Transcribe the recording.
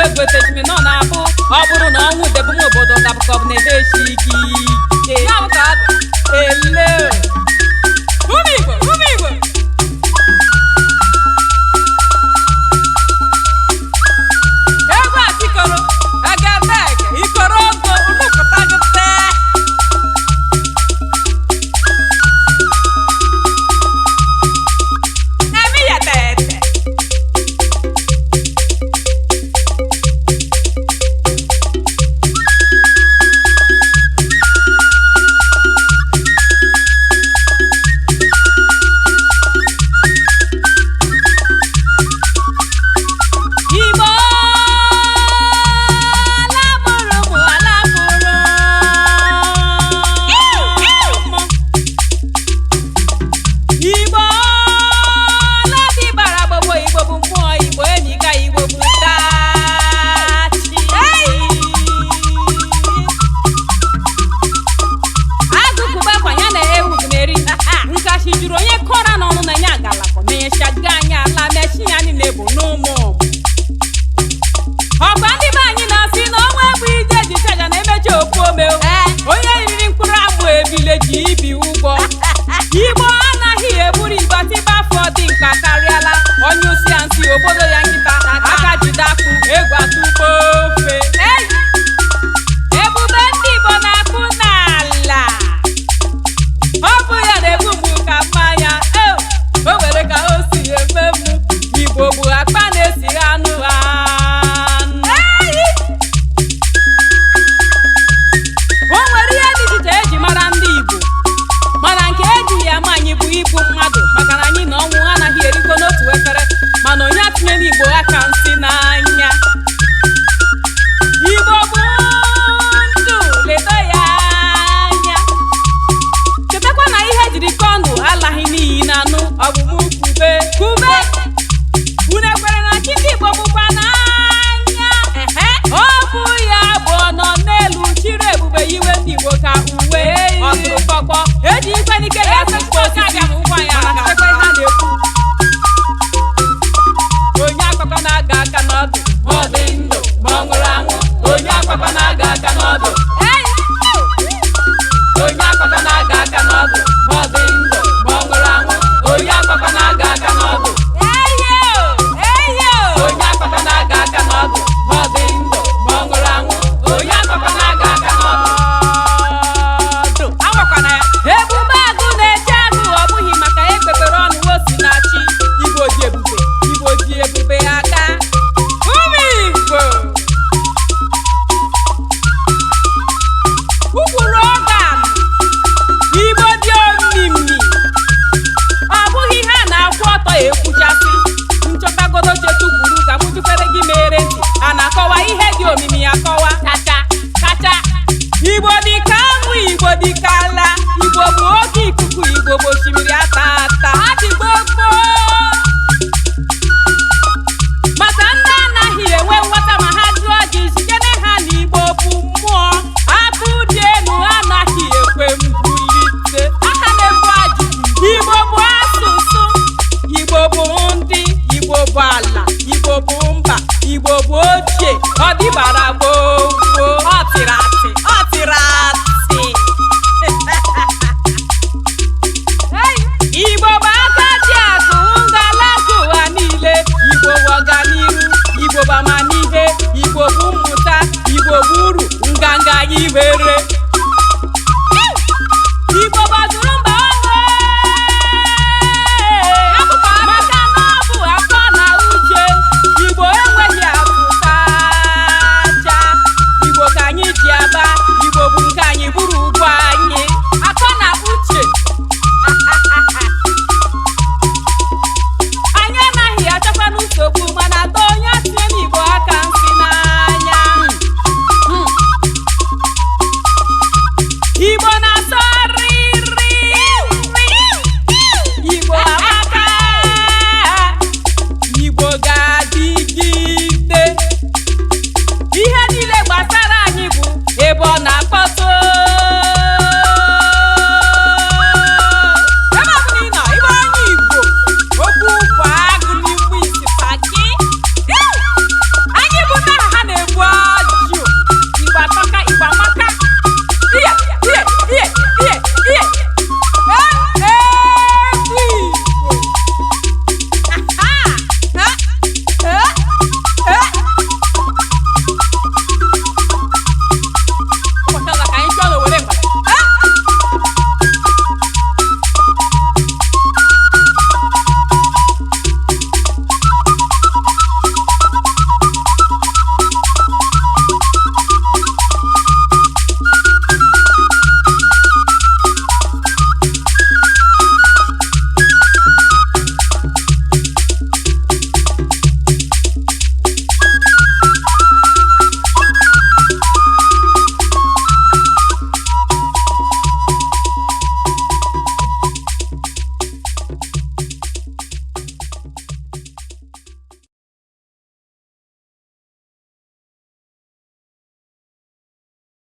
ebe gwetejimi nọ na-abụ ọ bụrụ na ọnwụ debum obodo gabụkọb na-ehechi gị ya bụ ka ele ụmụ Igbo egwu atikoro agabege ikoro ogo ulupụta gụte emi ya tete Igbo anaghị eburu ịgbatịba afọ dị nka karịala onye osi ansi obodo ya nkịta aka jide akpụ egwu atụkpo ofe ebube ndị Igbo na-akpụ n'ala ọ bụ ya na-egbu mgbu ka mmanya o nwere ka o si eme mụ Igbo bụ akpa na-esi anụ o nwere ihe dị iche eji mara ndị Igbo mana nke ejighị ama anyị bụ igbu mmadụ maka na anyị na ọnwụ anaghị erikọ n'otu efere mana onye atinye n'Igbo aka nsị n'anya Igbo bụ ndụ ledo ya anya chetakwa na ihe jiri kọọ ndụ alaghị n'iyi na anụ ọbụmụ kube unu ekwere na chi ndị Igbo bụkwa n'anya ọ bụ ya bụ ọnọ n'elu chiri ebube iwe ndị Igbo ka uwe ọtụrụkpọkpọ eji ikwe n'ike ya asụkwa osisi mana chekwa ha na-ekwu onye akpakọ na-aga aka n'ọdụ ma ọ dị ndụ ma ọ nwụrụ anwụ onye akpakọ na-aga aka n'ọdụ onye akpakọ na-aga aka n'ọdụ ma ọ dị ndụ ma ọ nwụrụ anwụ onye akpakọ na-aga aka n'ọdụ onye akpakọ na-aga aka n'ọdụ ma ọ dị ndụ ma ọ nwụrụ anwụ onye akpakọ na-aga aka n'ọdụ ebube agụ na-eche agụ ọ bụghị maka ekpekpere ọnụ osi na-achị Igbo ji ebube aka ụmụ Igbo ụkpụrụ ọgan Igbo dị omimi ọ bụghị ha na-akwụ ọtọ ekwuchasị nchọtagodo chetukwuru ka m jupere gị mere ntị a na-akọwa ihe dị omimi akọwa kacha Igbo dị ka anwụ Igbo dị ka ala Igbo bụ oke ikuku Igbo bụ osimiri ata adịgbogbo maka ndị anaghị enwe nghọta ma ha jụọ gị zikene ha na Igbo bụ mmụọ aka dị elu anaghị ekwe mbulite aka na-ebu ajụ Igbo bụ asụsụ Igbo bụ ndị Igbo bụ ala Igbo bụ mba Igbo bụ ochie ọ dịbara gboo ọ tịrị atị Igbo bụ aka ji akụ ngalaba ụwa niile Igbo bụ ọganihu Igbo bụ amamihe Igbo bụ mmụta Igbo bụ uru nganga anyị were